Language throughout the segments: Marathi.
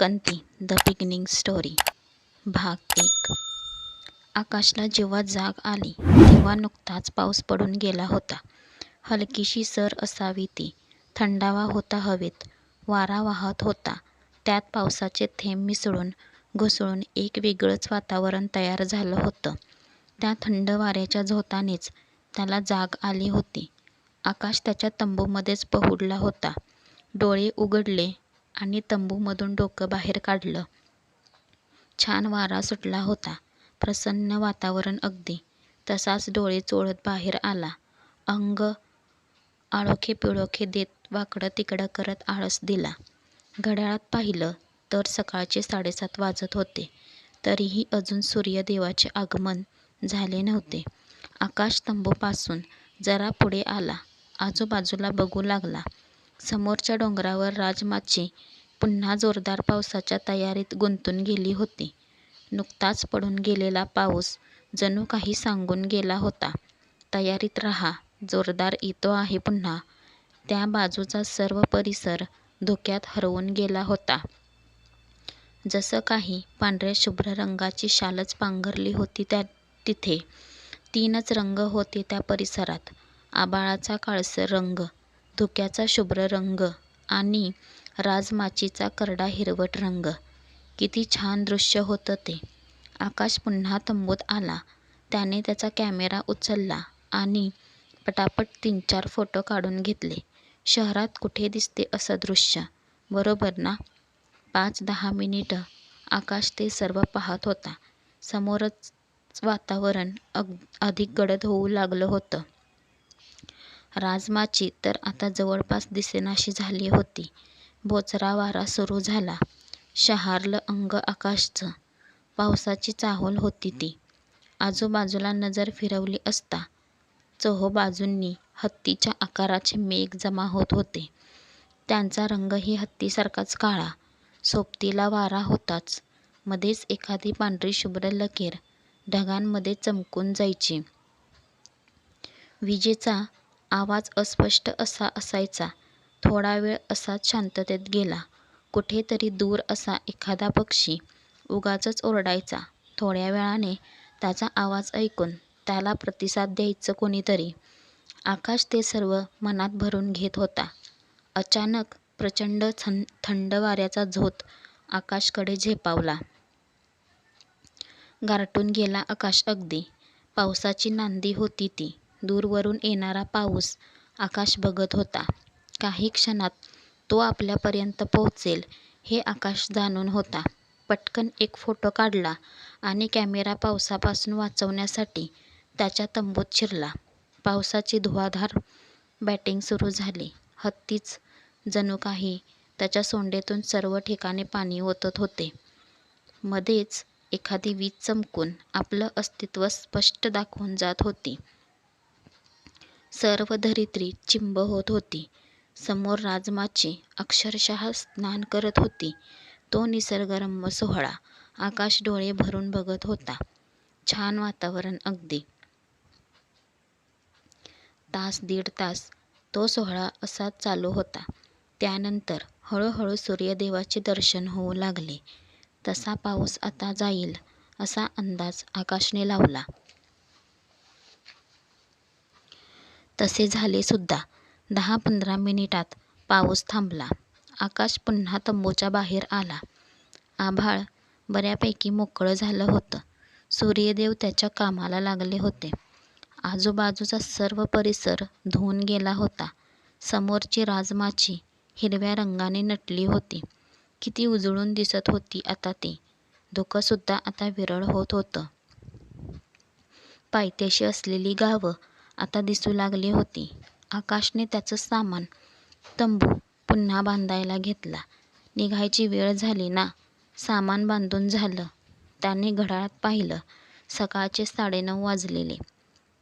उत्क्रांती द बिगिनिंग स्टोरी भाग 1. आकाशला जेव्हा जाग आली तेव्हा नुकताच पाऊस पडून गेला होता. हलकीशी सर असावी ती. थंडावा होता हवेत. वारा वाहत होता. त्यात पावसाचे थेंब मिसळून घुसळून एक वेगळंच वातावरण तयार झालं होतं. त्या थंड वाऱ्याच्या झोतानेच त्याला जाग आली होती. आकाश त्याच्या तंबूमध्येच पहुडला होता. डोळे उघडले आणि तंबूमधून डोकं बाहेर काढलं. छान वारा सुटला होता. प्रसन्न वातावरण अगदी. तसाच डोळे चोळत बाहेर आला. अंग आळोखे पिळोखे देत वाकडं तिकडं करत आळस दिला. घड्याळात पाहिलं तर सकाळचे 7:30 वाजत होते. तरीही अजून सूर्यदेवाचे आगमन झाले नव्हते. आकाश तंबूपासून जरा पुढे आला. आजूबाजूला बघू लागला. समोरच्या डोंगरावर राजमाची पुन्हा जोरदार पावसाच्या तयारीत गुंतून गेली होती. नुकताच पडून गेलेला पाऊस जणू काही सांगून गेला होता, तयारीत राहा, जोरदार येतो आहे पुन्हा. त्या बाजूचा सर्व परिसर धुक्यात हरवून गेला होता. जसं काही पांढऱ्या शुभ्र रंगाची शालच पांघरली होती. तिथे 3च रंग होते त्या परिसरात. आभाळाचा काळसर रंग, धुक्याचा शुभ्र रंग आणि राजमाचीचा करडा हिरवट रंग. किती छान दृश्य होतं ते. आकाश पुन्हा तंबूत आला. त्याने त्याचा कॅमेरा उचलला आणि पटापट 3-4 फोटो काढून घेतले. शहरात कुठे दिसते असं दृश्य, बरोबर ना? 5-10 मिनिटं आकाश ते सर्व पाहत होता. समोरच वातावरण अधिक गडद होऊ लागलं होतं. राजमाची तर आता जवळपास दिसेनाशी झाली होती. बोचरा वारा सुरू झाला. शहारलं अंग आकाशचं. पावसाची चाहुल होती ती. आजूबाजूला नजर फिरवली असता चोहोबाजूंनी हत्तीच्या आकाराचे मेघ जमा होत होते. त्यांचा रंगही हत्तीसारखाच काळा. सोबतीला वारा होताच. मध्येच एखादी पांढरी शुभ्र लकीर ढगांमध्ये चमकून जायची. विजेचा आवाज अस्पष्ट असा असायचा. थोडा वेळ असाच शांततेत गेला. कुठेतरी दूर असा एखादा पक्षी उगाचच ओरडायचा. थोड्या वेळाने त्याचा आवाज ऐकून त्याला प्रतिसाद द्यायचं कोणीतरी. आकाश ते सर्व मनात भरून घेत होता. अचानक प्रचंड थंड वाऱ्याचा झोत आकाशकडे झेपावला. गारठून गेला आकाश अगदी. पावसाची नांदी होती ती. दूरवरून येणारा पाऊस आकाश बघत होता. काही क्षणात तो आपल्यापर्यंत पोहोचेल हे आकाश जाणून होता. पटकन एक फोटो काढला आणि कॅमेरा पावसापासून वाचवण्यासाठी त्याच्या तंबूत शिरला. पावसाची धुवाधार बॅटिंग सुरू झाली. हत्तीच जणू काही त्याच्या सोंडेतून सर्व ठिकाणी पाणी ओतत होते. मध्येच एखादी वीज चमकून आपलं अस्तित्व स्पष्ट दाखवून जात होती. सर्व धरित्री चिंब होत होती. समोर राजमाची अक्षरशः स्नान करत होती. तो निसर्गरम्य सोहळा आकाश डोळे भरून बघत होता. छान वातावरण अगदी. तास-दीड तास तो सोहळा असाच चालू होता. त्यानंतर हळूहळू सूर्यदेवाचे दर्शन होऊ लागले. तसा पाऊस आता जाईल असा अंदाज आकाशने लावला. तसे झाले सुद्धा. 10-15 मिनिटात पाऊस थांबला. आकाश पुन्हा तंबूच्या बाहेर आला. आभाळ बऱ्यापैकी मोकळं झालं होतं. सूर्यदेव त्याच्या कामाला लागले होते. आजूबाजूचा सर्व परिसर धुऊन गेला होता. समोरची राजमाची हिरव्या रंगाने नटली होती. किती उजळून दिसत होती आता ती. धुकंसुद्धा आता विरळ होत होतं. पायथ्याशी असलेली गावं आता दिसू लागली होती. आकाशने त्याचं सामान, तंबू पुन्हा बांधायला घेतला. निघायची वेळ झाली ना. सामान बांधून झालं. त्याने घड्याळात पाहिलं. सकाळचे 9:30 वाजलेले.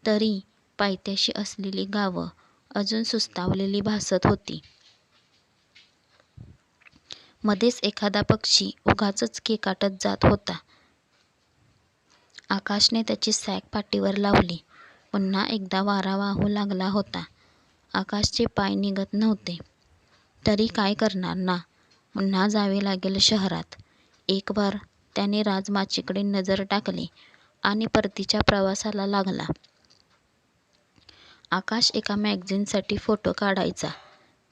तरी पायथ्याशी असलेली गावं अजून सुस्तावलेली भासत होती. मध्येच एखादा पक्षी उगाचच केकाटत जात होता. आकाशने त्याची सॅक पाठीवर लावली. पुन्हा एकदा वारा वाहू लागला होता. आकाशचे पाय निघत नव्हते. तरी काय करणार ना. पुन्हा जावे लागेल शहरात. एक बार त्याने राजमाचीकडे नजर टाकली आणि परतीच्या प्रवासाला लागला. आकाश एका मॅगझिनसाठी फोटो काढायचा.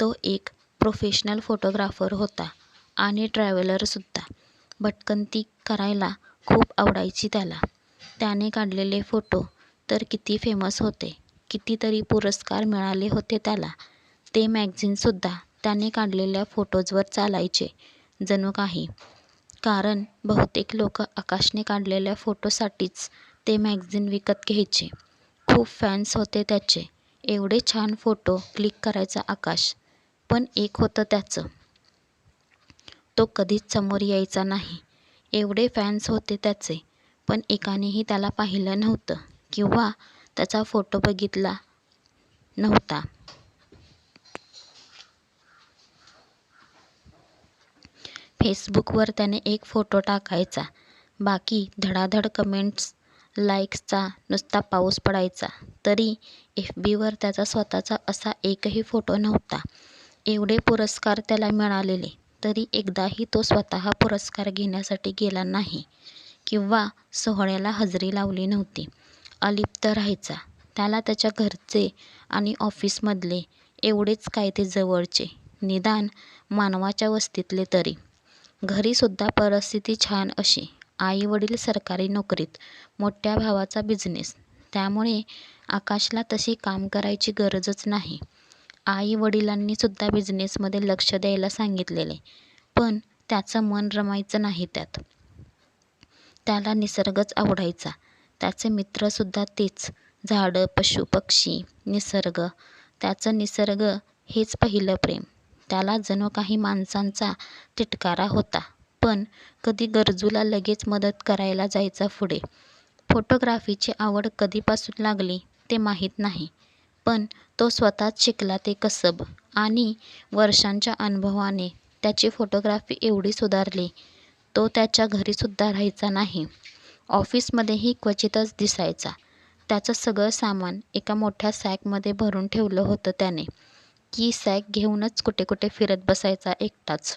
तो एक प्रोफेशनल फोटोग्राफर होता आणि ट्रॅव्हलरसुद्धा. भटकंती करायला खूप आवडायची त्याला. त्याने काढलेले फोटो तर किती फेमस होते. कितीतरी पुरस्कार मिळाले होते त्याला. ते मॅगझिनसुद्धा त्याने काढलेल्या फोटोजवर चालायचे जणू काही. कारण बहुतेक लोक आकाशने काढलेल्या फोटोसाठीच ते मॅगझिन विकत घ्यायचे. खूप फॅन्स होते त्याचे. एवढे छान फोटो क्लिक करायचा आकाश. पण एक होतं त्याचं. तो कधीच समोर यायचा नाही. एवढे फॅन्स होते त्याचे, पण एकानेही त्याला पाहिलं नव्हतं किंवा त्याचा फोटो बघितला नव्हता. फेसबुकवर त्याने एक फोटो टाकायचा. बाकी धडाधड कमेंट्स, लाईक्सचा नुसता पाऊस पडायचा. तरी FBवर त्याचा स्वतःचा असा एकही फोटो नव्हता. एवढे पुरस्कार त्याला मिळालेले, तरी एकदाही तो स्वतः पुरस्कार घेण्यासाठी गेला नाही किंवा सोहळ्याला हजेरी लावली नव्हती. अलिप्त राहायचा. त्याला त्याच्या घरचे आणि ऑफिसमधले एवढेच काय ते जवळचे, निदान मानवाच्या वस्तीतले तरी. घरीसुद्धा परिस्थिती छान अशी. आई-वडील सरकारी नोकरीत, मोठ्या भावाचा बिझनेस. त्यामुळे आकाशला तशी काम करायची गरजच नाही. आई-वडिलांनीसुद्धा बिझनेसमध्ये लक्ष द्यायला सांगितलेले, पण त्याचं मन रमायचं नाही त्यात. त्याला निसर्गच आवडायचा. त्याचे मित्रसुद्धा तेच. झाडं, पशु-पक्षी, निसर्ग. त्याचं निसर्ग हेच पहिलं प्रेम. त्याला जणू काही माणसांचा तिटकारा होता, पण कधी गरजूला लगेच मदत करायला जायचा पुढे. फोटोग्राफीची आवड कधीपासून लागली ते माहीत नाही, पण तो स्वतःच शिकला ते कसब आणि वर्षांच्या अनुभवाने त्याची फोटोग्राफी एवढी सुधारली, तो त्याच्या घरीसुद्धा राहायचा नाही. ऑफिसमध्येही क्वचितच दिसायचा. त्याचं सगळं सामान एका मोठ्या सॅकमध्ये भरून ठेवलं होतं त्याने, की सॅक घेऊनच कुठे कुठे फिरत बसायचा एकटाच.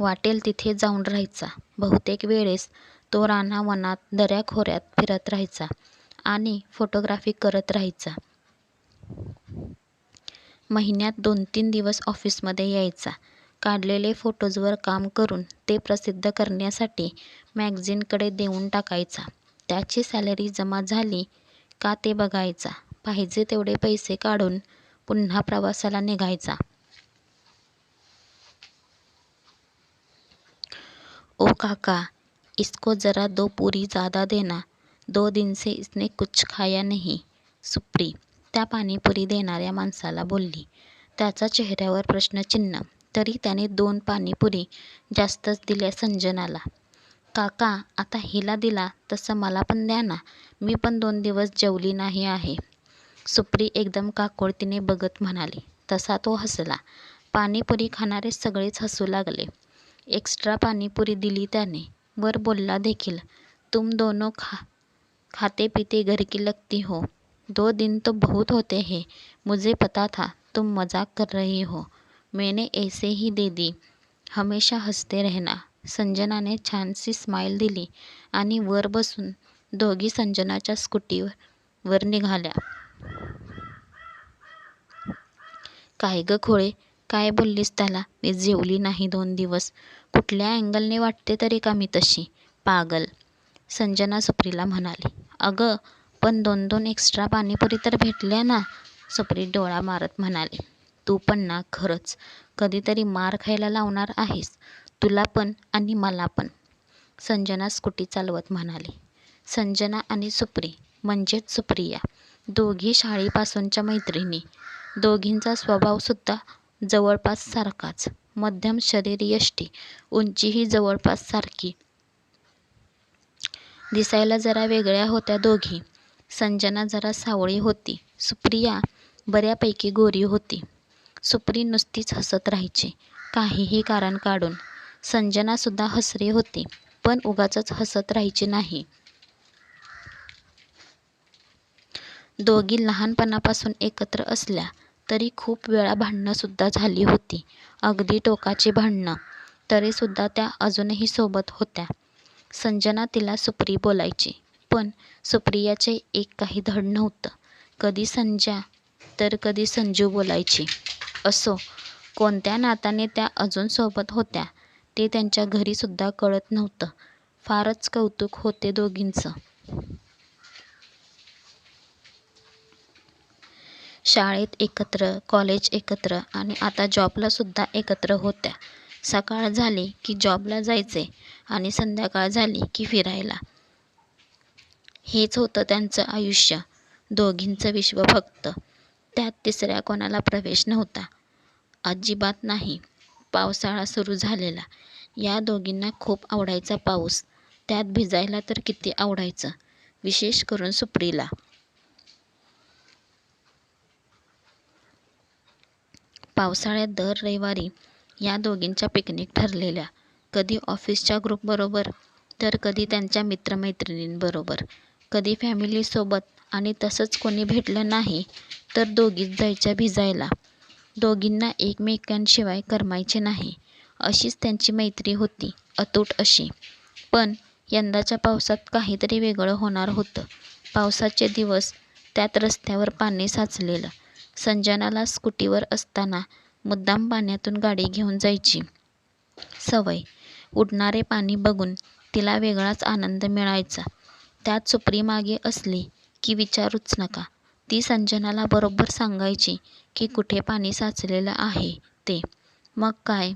वाटेल तिथे जाऊन राहायचा. बहुतेक वेळेस तो रानावनात, दऱ्याखोऱ्यात फिरत राहायचा आणि फोटोग्राफी करत राहायचा. महिन्यात 2-3 दिवस ऑफिसमध्ये यायचा. काढलेले फोटोजवर काम करून ते प्रसिद्ध करण्यासाठी मॅगझिनकडे देऊन टाकायचा. त्याची सॅलरी जमा झाली का ते बघायचा. पाहिजे तेवढे पैसे काढून पुन्हा प्रवासाला निघायचा. ओ काका, इसको जरा 2 पूरी ज़्यादा देना. 2 दिन से इसने कुछ खाया नहीं. सुप्री त्या पाणीपुरी देणाऱ्या माणसाला बोलली. त्याचा चेहऱ्यावर प्रश्नचिन्ह. तरी त्याने 2 पाणीपुरी जास्तच दिल्या संजनाला. काका, आता हिला दिला तसं मला पण द्या ना. मी पण 2 दिवस जेवली नाही आहे. सुप्री एकदम काकुळतीने बघत म्हणाली. तसा तो हसला. पाणीपुरी खाणारे सगळेच हसू लागले. एक्स्ट्रा पाणीपुरी दिली त्याने. वर बोलला देखील. तुम दोनों खाते पीते घर की लगती हो. 2 दिन तो बहुत होते हैं. मुझे पता था तुम मजाक कर रही हो. मैंने ऐसे ही दे दी. हमेशा हसते रहना. संजनाने छानशी स्माईल दिली आणि वर बसून दोघी संजनाच्या स्कूटीवर निघाल्या. काय ग खोळे, काय बोललीस त्याला? मी जेवली नाही 2 दिवस. कुठल्या अँगलने वाटते तरी का मी तशी? पागल. संजना सुप्रीला म्हणाली. अगं, पण 2-2 एक्स्ट्रा पाणीपुरी तर भेटल्या ना. सुप्री डोळा मारत म्हणाली. तू पण ना खरंच कधीतरी मार खायला लावणार आहेस. तुला पण आणि मला पण. संजना स्कूटी चालवत म्हणाली. संजना आणि सुप्री म्हणजेच सुप्रिया दोघी शाळेपासूनच्या मैत्रिणी. दोघींचा स्वभावसुद्धा जवळपास सारखाच. मध्यम शरीरयष्टी, उंचीही जवळपास सारखी. दिसायला जरा वेगळ्या होत्या दोघी. संजना जरा सावळी होती. सुप्रिया बऱ्यापैकी गोरी होती. सुप्री नुसतीच हसत राहायची, काहीही कारण काढून. संजनासुद्धा हसरी होती, पण उगाचच हसत राहायची नाही. दोघी लहानपणापासून एकत्र असल्या तरी खूप वेळा भांडणंसुद्धा झाली होती, अगदी टोकाची भांडणं. तरीसुद्धा त्या अजूनही सोबत होत्या. संजना तिला सुप्री बोलायची, पण सुप्रियाचे एक काही धड नव्हतं. कधी संजा तर कधी संजू बोलायची. असो, कोणत्या नात्याने त्या अजून सोबत होत्या ते त्यांच्या घरीसुद्धा कळत नव्हतं. फारच कौतुक होते दोघींचं. शाळेत एकत्र, कॉलेज एकत्र आणि आता जॉबलासुद्धा एकत्र होत्या. सकाळ झाली की जॉबला जायचे आणि संध्याकाळ झाली की फिरायला. हेच होतं त्यांचं आयुष्य. दोघींचं विश्व फक्त. त्यात तिसऱ्या कोणाला प्रवेश नव्हता. अजिबात नाही. पावसाळा सुरू झालेला. या दोघींना खूप आवडायचा पाऊस. त्यात भिजायला तर किती आवडायचं, विशेष करून सुप्रीला. पावसाळ्यात दर रविवारी या दोघींच्या पिकनिक ठरलेल्या. कधी ऑफिसच्या ग्रुपबरोबर, तर कधी त्यांच्या मित्रमैत्रिणींबरोबर, कधी फॅमिलीसोबत आणि तसंच कोणी भेटलं नाही तर दोघीच जायच्या भिजायला. दोघींना एकमेकांशिवाय करमायचे नाही, अशीच त्यांची मैत्री होती, अतूट अशी. पण यंदाच्या पावसात काहीतरी वेगळं होणार होतं. पावसाचे दिवस, त्यात रस्त्यावर पाणी साचलेलं. संजनाला स्कूटीवर असताना मुद्दाम पाण्यातून गाडी घेऊन जायची सवय. उडणारे पाणी बघून तिला वेगळाच आनंद मिळायचा. त्यात सुप्री मागे असली की विचारूच नका. ती संजनाला बरोबर सांगायची की कुठे पाणी साचलेलं आहे ते. मग काय,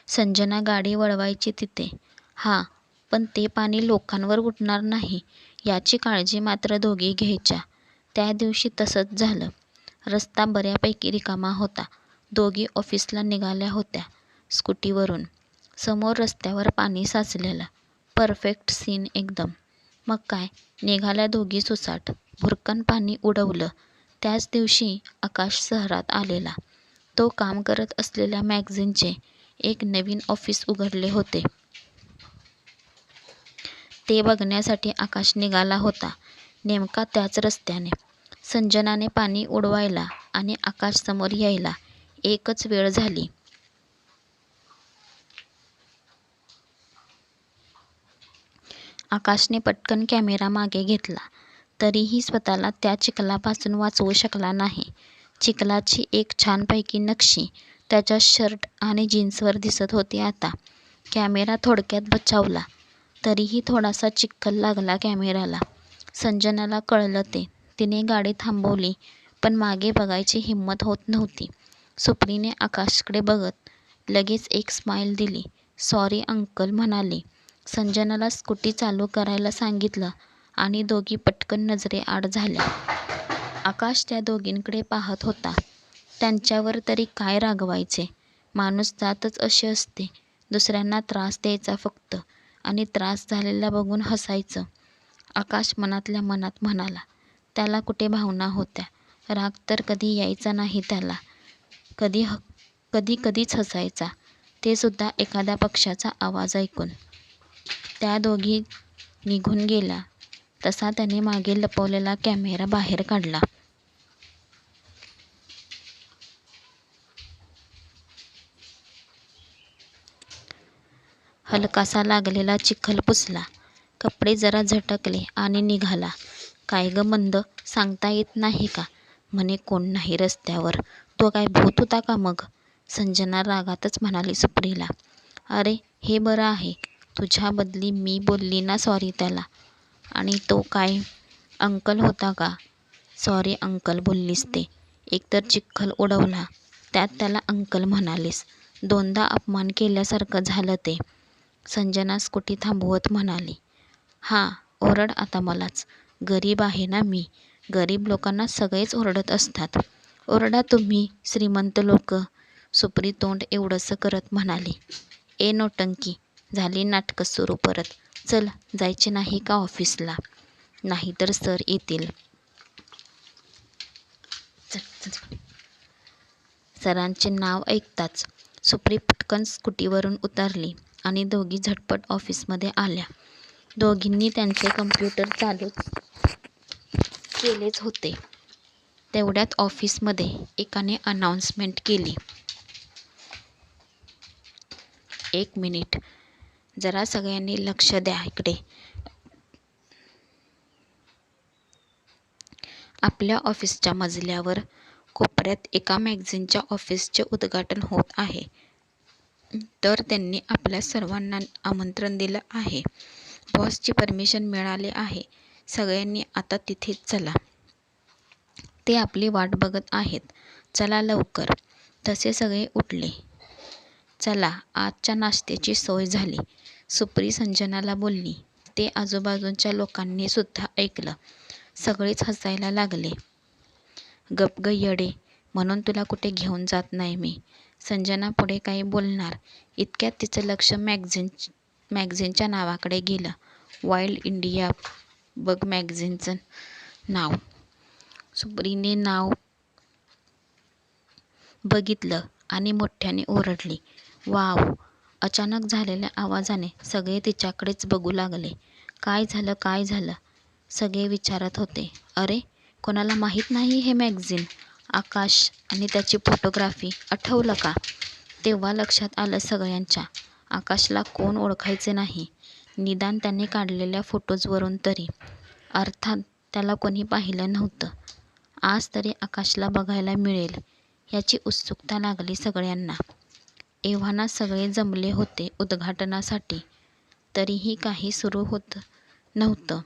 संजना गाडी वळवायची तिथे. हां, पण ते पाणी लोकांवर उडणार नाही याची काळजी मात्र दोघी घ्यायच्या. त्या दिवशी तसंच झालं. रस्ता बऱ्यापैकी रिकामा होता. दोघी ऑफिसला निघाल्या होत्या स्कूटीवरून. समोर रस्त्यावर पाणी साचलेलं. परफेक्ट सीन एकदम. मग काय, निघाल्या दोघी सुसाट. भुरकन पाणी उडवलं. त्याच दिवशी आकाश शहरात आलेला. तो काम करत असलेल्या मॅगझिनचे एक नवीन ऑफिस उघडले होते. ते बघण्यासाठी आकाश निघाला होता. नेमका त्याच रस्त्याने. संजनाने पाणी उडवायला आणि आकाश समोर यायला एकच वेळ झाली. आकाशने पटकन कॅमेरा मागे घेतला, तरीही स्वतःला त्या चिखलापासून वाचवू शकला नाही. चिखलाची एक छानपैकी नक्षी त्याच्या शर्ट आणि जीन्सवर दिसत होती आता. कॅमेरा थोडक्यात बचावला, तरीही थोडासा चिखल लागला कॅमेऱ्याला. संजनाला कळलं ते. तिने गाडी थांबवली, पण मागे बघायची हिंमत होत नव्हती. सुप्रीने आकाशकडे बघत लगेच एक स्माईल दिली. सॉरी अंकल म्हणाली. संजनाला स्कूटी चालू करायला सांगितलं आणि दोघी पटकन नजरेआड झाल्या. आकाश त्या दोघींकडे पाहत होता. त्यांच्यावर तरी काय रागवायचे. माणूस जातच अशी असते, दुसऱ्यांना त्रास द्यायचा फक्त, आणि त्रास झालेला बघून हसायचं. आकाश मनातल्या मनात म्हणाला. त्याला कुठे भावना होत्या. राग तर कधी यायचा नाही त्याला. कधीच हसायचा, ते सुद्धा एखाद्या पक्ष्याचा आवाज ऐकून. त्या दोघी निघून गेल्या तसा त्याने मागे लपवलेला कॅमेरा बाहेर काढला. हलकासा लागलेला चिखल पुसला. कपडे जरा झटकले आणि निघाला. काय ग मंद, सांगता येत नाही का? म्हणे कोण नाही रस्त्यावर. तो काय भूत होता का मग? संजना रागातच म्हणाली सुप्रीला. अरे हे बरं आहे, तुझ्या बदली मी बोलली ना सॉरी त्याला. आणि तो काय अंकल होता का? सॉरी अंकल बोललीस ते. एकतर चिखल उडवला, त्यात त्याला अंकल म्हणालीस. दोनदा अपमान केल्यासारखं झालं ते. संजना स्कूटी थांबवत म्हणाली. हां, ओरड आता मलाच. गरीब आहे ना मी. गरीब लोकांना सगळेच ओरडत असतात. ओरडा तुम्ही श्रीमंत लोक. सुप्री तोंड एवढंसं करत म्हणाली. ए नोटंकी, झाली नाटकं सुरू परत. चल, जायचे नाही का ऑफिसला? नाही तर सर येतील. सरांचे नाव ऐकताच सुप्री पटकन स्कूटीवरून उतरली आणि दोघी झटपट ऑफिसमध्ये आल्या. दोघींनी त्यांचे कम्प्युटर चालू केलेच होते. तेवढ्यात ऑफिसमध्ये एकाने अनाउन्समेंट केली. "एक मिनिट, जरा सगळ्यांनी लक्ष द्या इकडे. आपल्या ऑफिसच्या मजल्यावर कोपऱ्यात एका मॅगझिनच्या ऑफिसचे उद्घाटन होत आहे. तर त्यांनी आपल्या सर्वांना आमंत्रण दिलं आहे. बॉसची परमिशन मिळाली आहे. सगळ्यांनी आता तिथेच चला. ते आपली वाट बघत आहेत. चला लवकर." तसे सगळे उठले. "चला, आजच्या नाश्त्याची सोय झाली," सुप्री संजनाला बोलली. ते आजूबाजूच्या लोकांनी सुद्धा ऐकलं. सगळेच हसायला लागले. "गप ग येडे, म्हणून तुला कुठे घेऊन जात नाही मी." संजना पुढे काही बोलणार इतक्यात तिचं लक्ष मॅगझिनच्या नावाकडे गेलं. वाईल्ड इंडिया बघ मॅगझिनचं नाव. सुप्रीने नाव बघितलं आणि मोठ्याने ओरडली, "वाव!" अचानक झालेल्या आवाजाने सगळे तिच्याकडेच बघू लागले. "काय झालं, काय झालं?" सगळे विचारत होते. "अरे, कोणाला माहीत नाही हे मॅगझिन? आकाश आणि त्याची फोटोग्राफी आठवलं का?" तेव्हा लक्षात आलं सगळ्यांच्या, आकाशला कोण ओळखायचे नाही, निदान त्याने काढलेल्या फोटोजवरून तरी. अर्थात त्याला कोणी पाहिलं नव्हतं. आज तरी आकाशला बघायला मिळेल याची उत्सुकता लागली सगळ्यांना. एव्हाना सगळे जमले होते उद्घाटनासाठी. तरीही काही सुरू होत नव्हतं.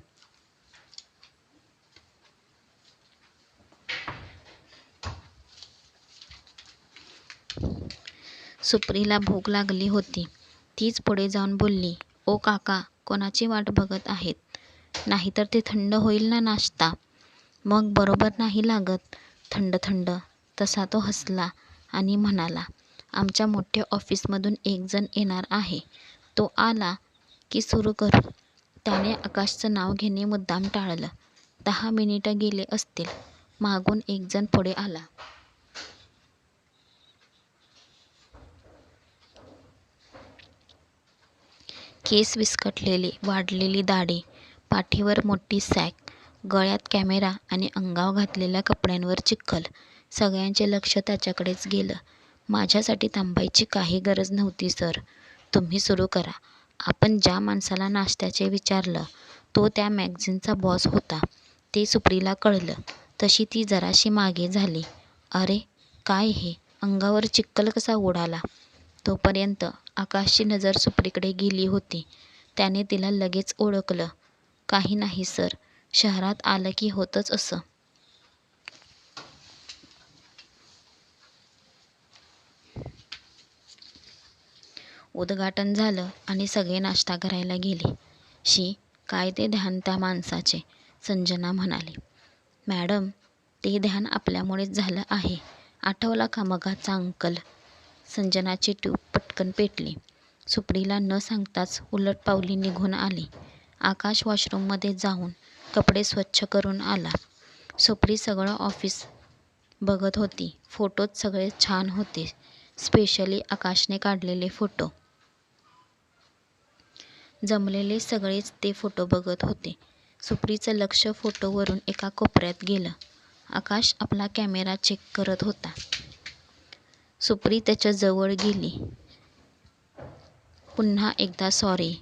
सुप्रीला भूक लागली होती. तीच पुढे जाऊन बोलली, "ओ काका, कोणाची वाट बघत आहेत? नाहीतर ते थंड होईल ना नाश्ता." "मग बरोबर नाही लागत थंड थंड." तसा तो हसला आणि म्हणाला, "आमच्या मोठ्या ऑफिसमधून एक जण येणार आहे. तो आला की सुरू करू." त्याने आकाशचं नाव घेणे मुद्दाम टाळलं. 10 मिनिटं गेले असतील. मागून एक जण पुढे आला. केस विस्कटलेले, वाढलेली दाढी, पाठीवर मोठी सॅक, गळ्यात कॅमेरा आणि अंगावर घातलेल्या कपड्यांवर चिखल. सगळ्यांचे लक्ष त्याच्याकडेच गेलं. "माझ्यासाठी थांबायची काही गरज नव्हती सर. तुम्ही सुरू करा." आपण ज्या माणसाला नाश्त्याचे विचारलं तो त्या मॅगझिनचा बॉस होता. ते सुप्रीला कळलं. तशी ती जराशी मागे झाली. "अरे, काय हे? अंगावर चिखल कसा उडाला?" तोपर्यंत आकाशची नजर सुप्रीकडे गेली होती. त्याने तिला लगेच ओळखलं. "काही नाही सर, शहरात आलं की होतंच असं." उद्घाटन झालं आणि सगळे नाश्ता करायला गेले. "शी, काय ते ध्यान त्या माणसाचे," संजना म्हणाली. "मॅडम, ते ध्यान आपल्यामुळेच झालं आहे. आठवला का मगाचा अंकल?" संजनाची ट्यूब पटकन पेटली. सुप्रीला न सांगताच उलटपावली निघून आली. आकाश वॉशरूममध्ये जाऊन कपडे स्वच्छ करून आला. सुप्री सगळं ऑफिस बघत होती. फोटोज सगळे छान होते, स्पेशली आकाशने काढलेले फोटो. जमलेले सगळेच ते फोटो बघत होते. सुप्रीचं लक्ष फोटोवरून एका कोपऱ्यात गेलं. आकाश आपला कॅमेरा चेक करत होता. सुप्री त्याच्या जवळ गेली. "पुन्हा एकदा सॉरी,